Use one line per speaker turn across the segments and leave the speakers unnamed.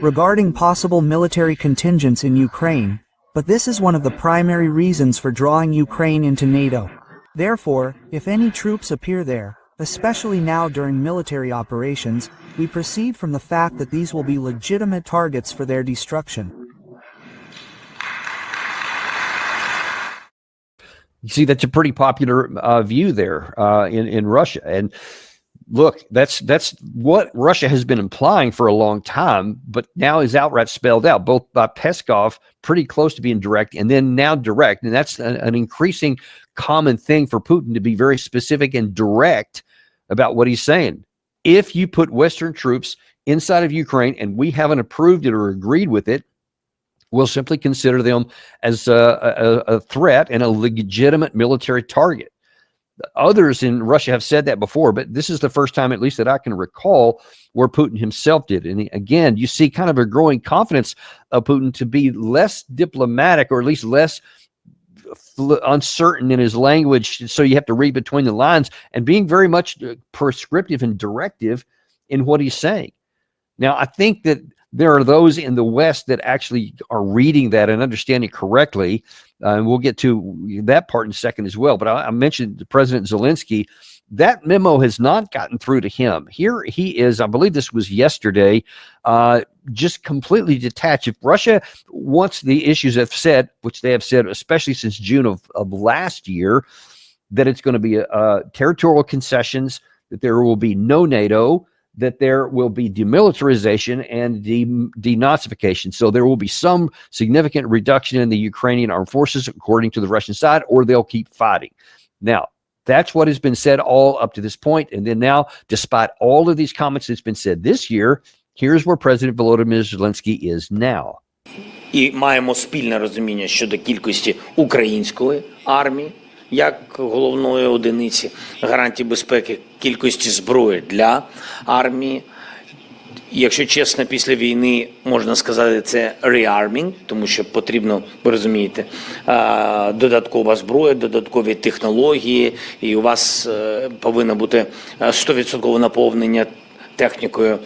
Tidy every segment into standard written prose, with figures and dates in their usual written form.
regarding possible military contingents in Ukraine, but this is one of the primary reasons for drawing Ukraine into NATO. Therefore, if any troops appear there, especially now during military operations, we proceed from the fact that these will be legitimate targets for their destruction.
You see, that's a pretty popular view there in Russia. And look, that's what Russia has been implying for a long time, but now is outright spelled out, both by Peskov, pretty close to being direct, and then now direct. And that's an increasing common thing for Putin, to be very specific and direct about what he's saying. If you put Western troops inside of Ukraine and we haven't approved it or agreed with it, we'll simply consider them as a threat and a legitimate military target. Others in Russia have said that before, but this is the first time, at least that I can recall, where Putin himself did. And again, you see kind of a growing confidence of Putin to be less diplomatic, or at least less uncertain in his language, so you have to read between the lines, and being very much prescriptive and directive in what he's saying. Now, I think that there are those in the West that actually are reading that and understanding correctly, and we'll get to that part in a second as well. But I mentioned President Zelensky. That memo has not gotten through to him. Here he is, I believe this was yesterday, just completely detached. If Russia wants the issues have said, which they have said, especially since June of last year, that it's going to be territorial concessions, that there will be no NATO, that there will be demilitarization and denazification. So there will be some significant reduction in the Ukrainian armed forces, according to the Russian side, or they'll keep fighting. Now, that's what has been said all up to this point. And then now, despite all of these comments that's been said this year, here's where President Volodymyr Zelensky is now.
І маємо спільне розуміння щодо кількості української армії, як головної одиниці гарантії безпеки, кількості зброї для армії. Якщо чесно, після війни можна сказати, це rearming, тому що потрібно, ви розумієте, додаткова зброя, додаткові технології, і у вас повинно бути 100% наповнення технікою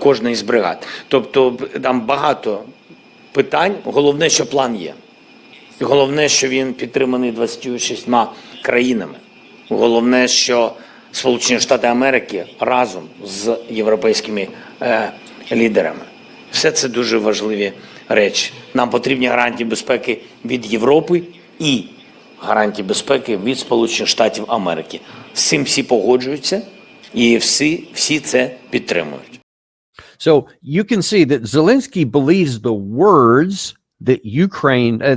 кожної з бригад. Тобто там багато питань, головне, що план є. Головне, що він підтриманий 26 країнами. Головне, що Сполучені Штати Америки разом з європейськими лідерами. Все це дуже важливі речі. Нам потрібні гарантії безпеки від Європи і гарантії безпеки від Сполучених Штатів Америки. З цим всі погоджуються і всі це підтримують.
So you can see that Zelensky believes the words that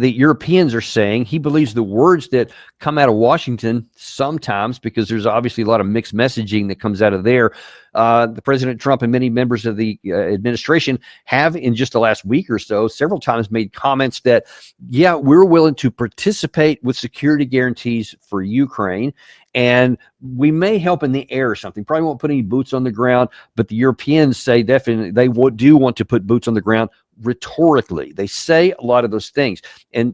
that Europeans are saying. He believes the words that come out of Washington sometimes, because there's obviously a lot of mixed messaging that comes out of there. The President Trump and many members of the administration have, in just the last week or so, several times made comments that, yeah, we're willing to participate with security guarantees for Ukraine, and we may help in the air or something. Probably won't put any boots on the ground, but the Europeans say definitely they do want to put boots on the ground. Rhetorically, they say a lot of those things, and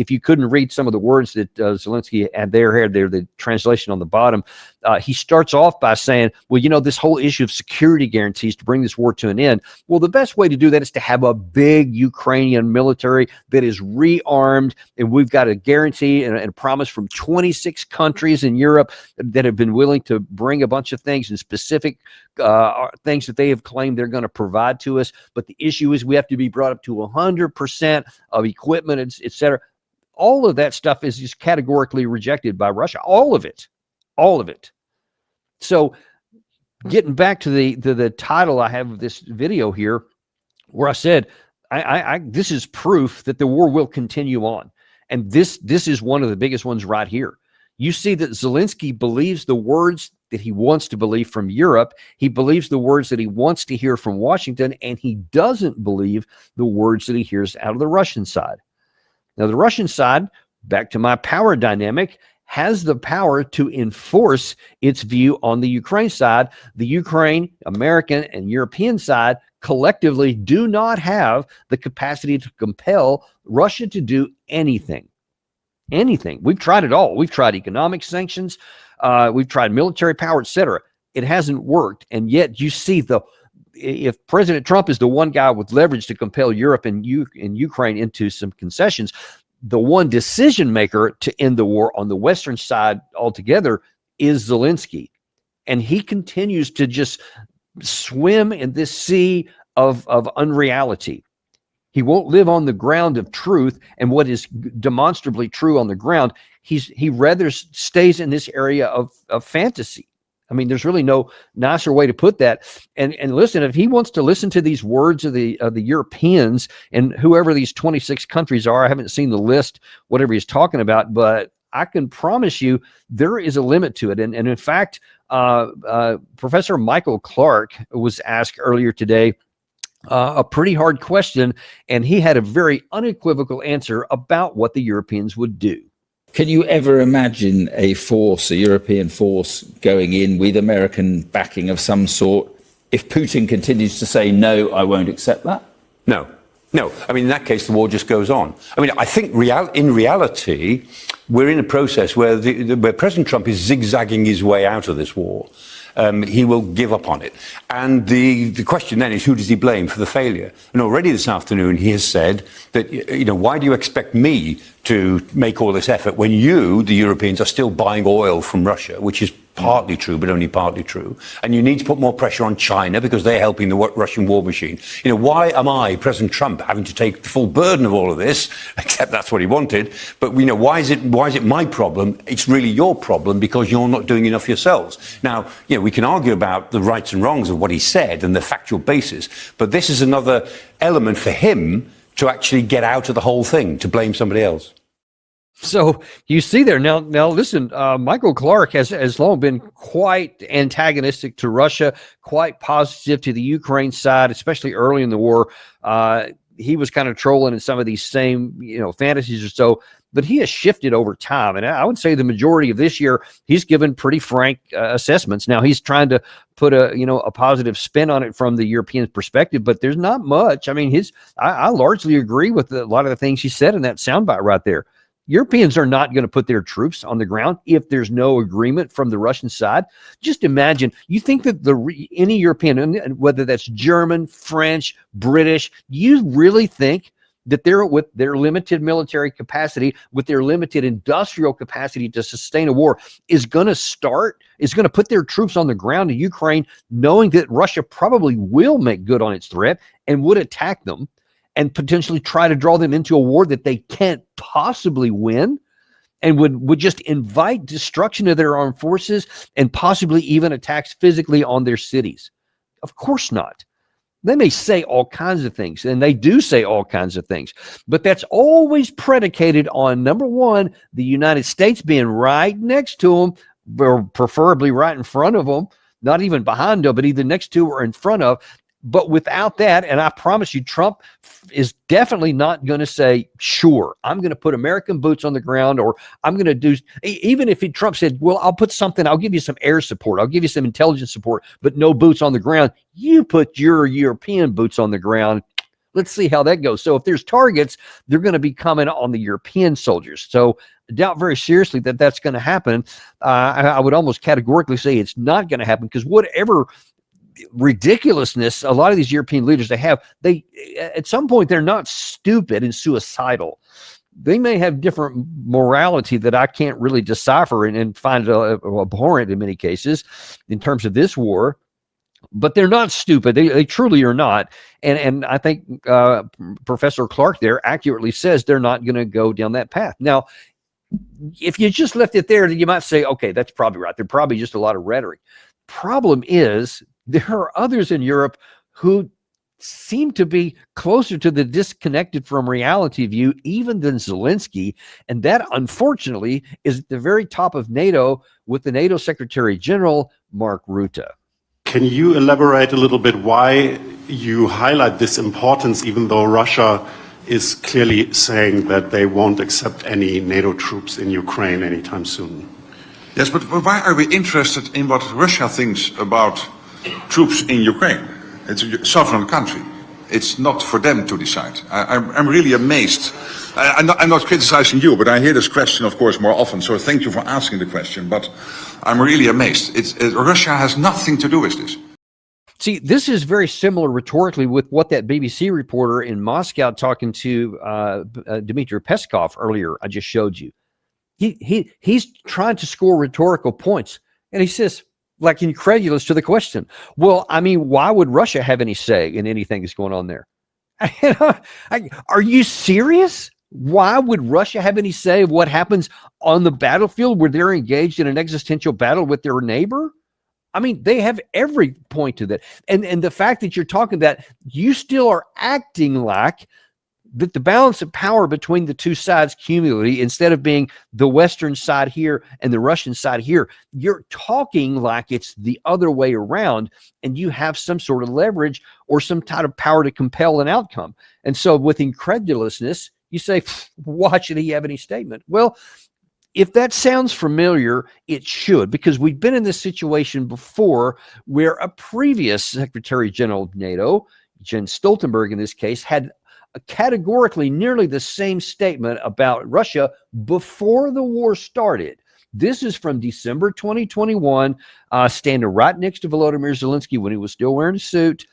if you couldn't read some of the words that Zelensky had there, the translation on the bottom, he starts off by saying, well, you know, this whole issue of security guarantees to bring this war to an end, well, the best way to do that is to have a big Ukrainian military that is rearmed, and we've got a guarantee and a promise from 26 countries in Europe that have been willing to bring a bunch of things and specific things that they have claimed they're going to provide to us. But the issue is we have to be brought up to 100% of equipment, et cetera. All of that stuff is just categorically rejected by Russia. All of it. So getting back to the title I have of this video here, where I said, this is proof that the war will continue on. And this is one of the biggest ones right here. You see that Zelensky believes the words that he wants to believe from Europe. He believes the words that he wants to hear from Washington, and he doesn't believe the words that he hears out of the Russian side. Now, the Russian side, back to my power dynamic, has the power to enforce its view on the Ukraine side. The Ukraine, American, and European side collectively do not have the capacity to compel Russia to do anything. We've tried it all. We've tried economic sanctions. We've tried military power, etc. It hasn't worked. And yet you see if President Trump is the one guy with leverage to compel Europe and Ukraine into some concessions, the one decision maker to end the war on the Western side altogether is Zelensky. And he continues to just swim in this sea of unreality. He won't live on the ground of truth and what is demonstrably true on the ground. He rather stays in this area of fantasy. I mean, there's really no nicer way to put that. And listen, if he wants to listen to these words of the Europeans and whoever these 26 countries are, I haven't seen the list, whatever he's talking about, but I can promise you there is a limit to it. And in fact, Professor Michael Clarke was asked earlier today a pretty hard question, and he had a very unequivocal answer about what the Europeans would do.
Can you ever imagine a European force going in with American backing of some sort if Putin continues to say, no, I won't accept that?
No. I mean, in that case, the war just goes on. I mean, I think in reality, we're in a process where where President Trump is zigzagging his way out of this war. He will give up on it. And the question then is, who does he blame for the failure? And already this afternoon, he has said that, why do you expect me to make all this effort when you, the Europeans, are still buying oil from Russia, which is partly true, but only partly true. And you need to put more pressure on China because they're helping the Russian war machine. Why am I, President Trump, having to take the full burden of all of this? Except that's what he wanted. But why is it my problem? It's really your problem because you're not doing enough yourselves. Now, we can argue about the rights and wrongs of what he said and the factual basis, but this is another element for him to actually get out of the whole thing, to blame somebody else.
So you see there now listen, Michael Clarke has long been quite antagonistic to Russia, quite positive to the Ukraine side, especially early in the war. He was kind of trolling in some of these same, fantasies or so, but he has shifted over time. And I would say the majority of this year, he's given pretty frank assessments. Now he's trying to put a positive spin on it from the European perspective, but there's not much. I mean, I largely agree with a lot of the things he said in that soundbite right there. Europeans are not going to put their troops on the ground if there's no agreement from the Russian side. Just imagine, you think that any European, whether that's German, French, British, you really think that they're, with their limited military capacity, with their limited industrial capacity to sustain a war, is going to put their troops on the ground in Ukraine, knowing that Russia probably will make good on its threat and would attack them and potentially try to draw them into a war that they can't possibly win, and would just invite destruction of their armed forces and possibly even attacks physically on their cities? Of course not. They may say all kinds of things, and they do say all kinds of things, but that's always predicated on, number one, the United States being right next to them, or preferably right in front of them, not even behind them, but either next to or in front of. But without that, and I promise you, Trump is definitely not going to say, sure, I'm going to put American boots on the ground, or I'm going to do, even if Trump said, well, I'll give you some air support, I'll give you some intelligence support, but no boots on the ground. You put your European boots on the ground. Let's see how that goes. So if there's targets, they're going to be coming on the European soldiers. So I doubt very seriously that that's going to happen. I would almost categorically say it's not going to happen, because whatever ridiculousness a lot of these European leaders they at some point, they're not stupid and suicidal. They may have different morality that I can't really decipher and find abhorrent in many cases in terms of this war, but they're not stupid. They truly are not. And I think Professor Clarke there accurately says they're not going to go down that path. Now, if you just left it there, then you might say, okay, that's probably right. They're probably just a lot of rhetoric. Problem is, there are others in Europe who seem to be closer to the disconnected from reality view even than Zelensky, and that, unfortunately, is at the very top of NATO with the NATO Secretary General, Mark Rutte.
Can you elaborate a little bit why you highlight this importance, even though Russia is clearly saying that they won't accept any NATO troops in Ukraine anytime soon?
Yes, but why are we interested in what Russia thinks about troops in Ukraine? It's a sovereign country. It's not for them to decide. I'm really amazed. I'm not criticizing you, but I hear this question, of course, more often. So thank you for asking the question. But I'm really amazed. Russia has nothing to do with this.
See, this is very similar rhetorically with what that BBC reporter in Moscow talking to Dmitry Peskov earlier I just showed you. He's trying to score rhetorical points, and he says, like, incredulous to the question, well, I mean, why would Russia have any say in anything that's going on there? Are you serious? Why would Russia have any say of what happens on the battlefield where they're engaged in an existential battle with their neighbor? I mean, they have every point to that. And the fact that you're talking that you still are acting like that the balance of power between the two sides cumulatively, instead of being the Western side here and the Russian side here, you're talking like it's the other way around, and you have some sort of leverage or some type of power to compel an outcome. And so with incredulousness, you say, why should he have any statement? Well, if that sounds familiar, it should, because we've been in this situation before where a previous Secretary General of NATO, Jens Stoltenberg in this case, had categorically nearly the same statement about Russia before the war started. This is from December 2021, standing right next to Volodymyr Zelensky when he was still wearing a suit,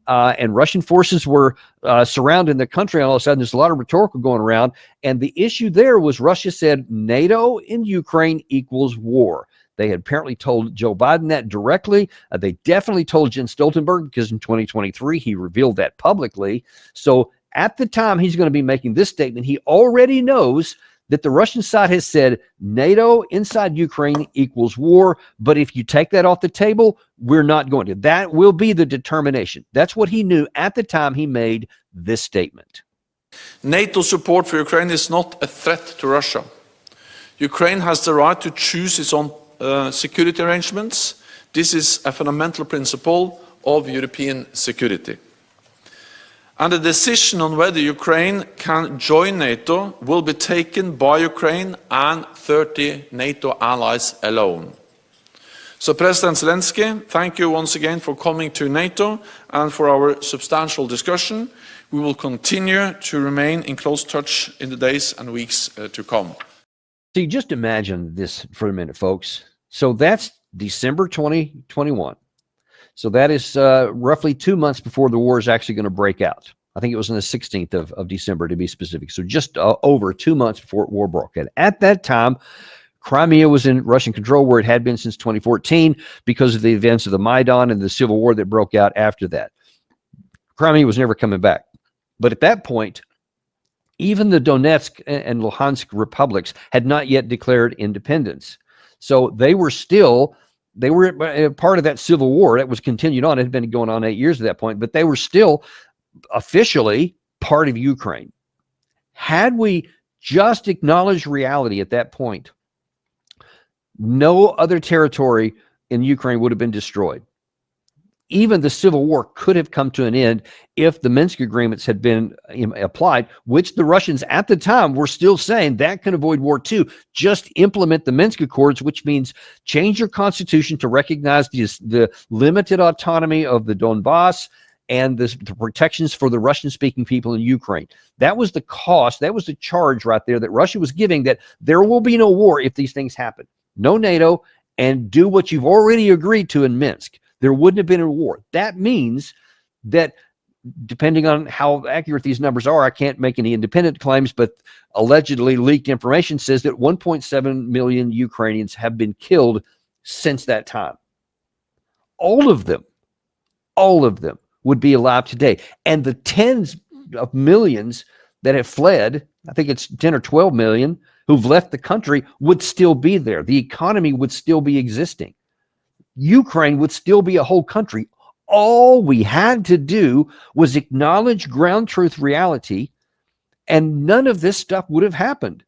and Russian forces were surrounding the country. All of a sudden, there's a lot of rhetorical going around, and the issue there was Russia said NATO in Ukraine equals war. They had apparently told Joe Biden that directly. They definitely told Jens Stoltenberg, because in 2023, he revealed that publicly. So at the time he's going to be making this statement, he already knows that the Russian side has said NATO inside Ukraine equals war. But if you take that off the table, we're not going to. That will be the determination. That's what he knew at the time he made this statement.
NATO support for Ukraine is not a threat to Russia. Ukraine has the right to choose its own security arrangements. This is a fundamental principle of European security. And the decision on whether Ukraine can join NATO will be taken by Ukraine and 30 NATO allies alone. So President Zelensky, thank you once again for coming to NATO and for our substantial discussion. We will continue to remain in close touch in the days and weeks to come.
So you just imagine this for a minute, folks. So that's December 2021. So that is roughly 2 months before the war is actually going to break out. I think it was on the 16th of December, to be specific. So just over 2 months before war broke out. At that time, Crimea was in Russian control, where it had been since 2014 because of the events of the Maidan and the civil war that broke out after that. Crimea was never coming back. But at that point, even the Donetsk and Luhansk republics had not yet declared independence. So they were part of that civil war that was continued on. It had been going on 8 years at that point, but they were still officially part of Ukraine. Had we just acknowledged reality at that point, no other territory in Ukraine would have been destroyed. Even the civil war could have come to an end if the Minsk agreements had been applied, which the Russians at the time were still saying that can avoid war too. Just implement the Minsk Accords, which means change your constitution to recognize the limited autonomy of the Donbass and the protections for the Russian-speaking people in Ukraine. That was the cost. That was the charge right there that Russia was giving, that there will be no war if these things happen. No NATO, and do what you've already agreed to in Minsk. There wouldn't have been a war. That means that, depending on how accurate these numbers are, I can't make any independent claims, but allegedly leaked information says that 1.7 million Ukrainians have been killed since that time. All of them would be alive today. And the tens of millions that have fled, I think it's 10 or 12 million, who've left the country, would still be there. The economy would still be existing. Ukraine would still be a whole country. All we had to do was acknowledge ground truth reality, and none of this stuff would have happened.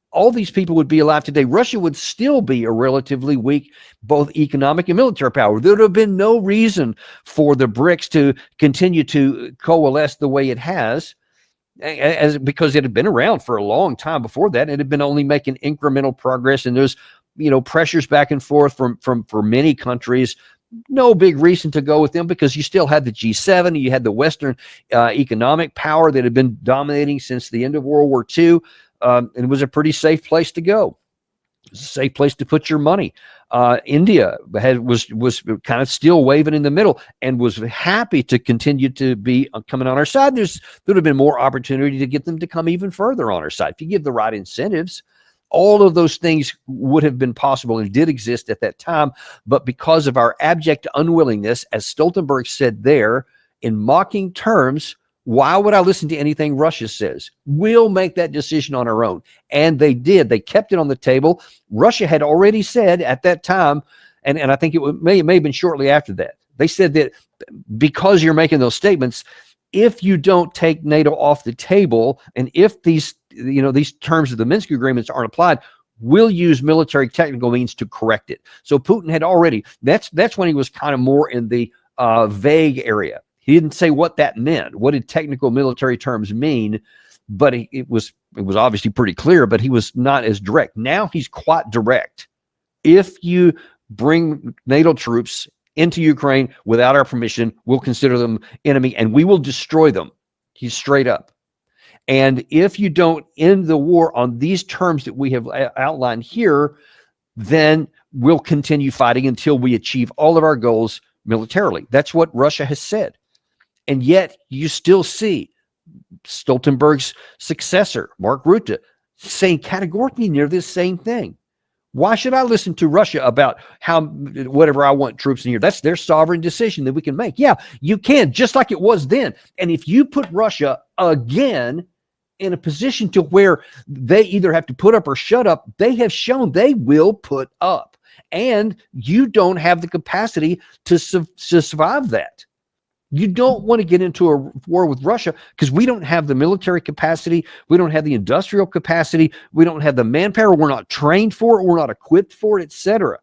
All these people would be alive today. Russia would still be a relatively weak, both economic and military power. There would have been no reason for the BRICS to continue to coalesce the way it has, because it had been around for a long time before that. It had been only making incremental progress, and there's pressures back and forth from many countries. No big reason to go with them, because you still had the G7, you had the Western economic power that had been dominating since the end of World War II. And it was a pretty safe place to go. It's a safe place to put your money. India was kind of still waving in the middle and was happy to continue to be coming on our side. There would have been more opportunity to get them to come even further on our side. If you give the right incentives, all of those things would have been possible and did exist at that time. But because of our abject unwillingness, as Stoltenberg said there, in mocking terms, why would I listen to anything Russia says? We'll make that decision on our own. And they did. They kept it on the table. Russia had already said at that time, and I think it may have been shortly after that, they said that because you're making those statements, if you don't take NATO off the table, and if these terms of the Minsk agreements aren't applied, we'll use military technical means to correct it. So Putin had already, that's when he was kind of more in the vague area. He didn't say what that meant. What did technical military terms mean? But it was obviously pretty clear, but he was not as direct. Now he's quite direct. If you bring NATO troops into Ukraine without our permission, we'll consider them enemy and we will destroy them. He's straight up. And if you don't end the war on these terms that we have outlined here, then we'll continue fighting until we achieve all of our goals militarily. That's what Russia has said. And yet you still see Stoltenberg's successor, Mark Rutte, saying categorically near this same thing. Why should I listen to Russia about how whatever I want troops in here? That's their sovereign decision that we can make. Yeah, you can, just like it was then. And if you put Russia again in a position to where they either have to put up or shut up, they have shown they will put up. And you don't have the capacity to survive that. You don't want to get into a war with Russia because we don't have the military capacity. We don't have the industrial capacity. We don't have the manpower. We're not trained for it. We're not equipped for it, etc.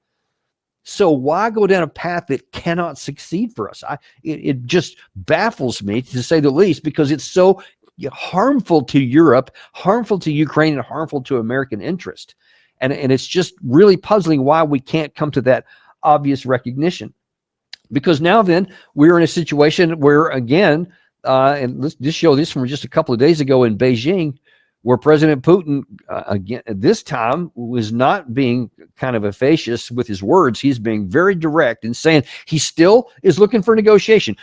So why go down a path that cannot succeed for us? It just baffles me, to say the least, because it's so harmful to Europe, harmful to Ukraine, and harmful to American interest. And it's just really puzzling why we can't come to that obvious recognition. Because now then we're in a situation where, again, and let's just show this from just a couple of days ago in Beijing, where President Putin, again, this time was not being kind of effacious with his words. He's being very direct and saying he still is looking for negotiation.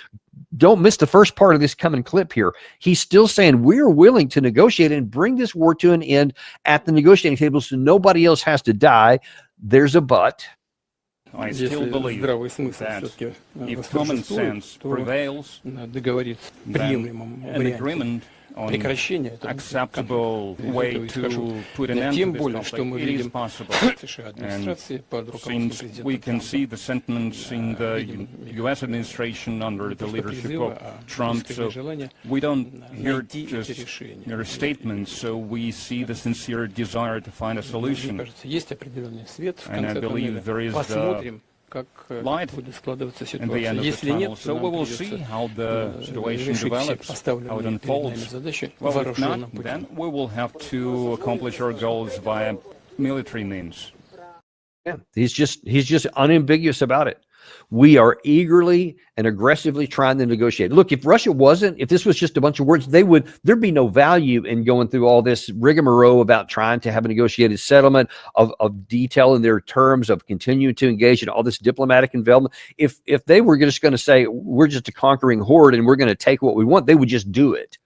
Don't miss the first part of this coming clip here. He's still saying we're willing to negotiate and bring this war to an end at the negotiating table so nobody else has to die. There's a but.
I still believe that if common sense prevails, an agreement on acceptable way to put an end to this conflict, it is possible. And since we can see the sentiments in the U.S. administration under the leadership of Trump, so we don't hear just mere statements, so we see the sincere desire to find a solution. And I believe there is light in the end of the tunnel, so we will see how the situation develops, how it unfolds. Well, if not, then we will have to accomplish our goals via military means.
Yeah, he's just unambiguous about it. We are eagerly and aggressively trying to negotiate. Look, if this was just a bunch of words, there'd be no value in going through all this rigmarole about trying to have a negotiated settlement of detailing their terms, of continuing to engage in all this diplomatic involvement. If they were just going to say, we're just a conquering horde and we're going to take what we want, they would just do it.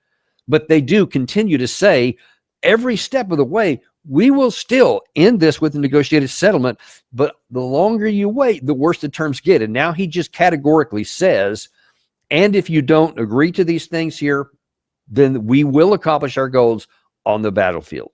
But they do continue to say every step of the way, we will still end this with a negotiated settlement, but the longer you wait, the worse the terms get. And now he just categorically says, and if you don't agree to these things here, then we will accomplish our goals on the battlefield.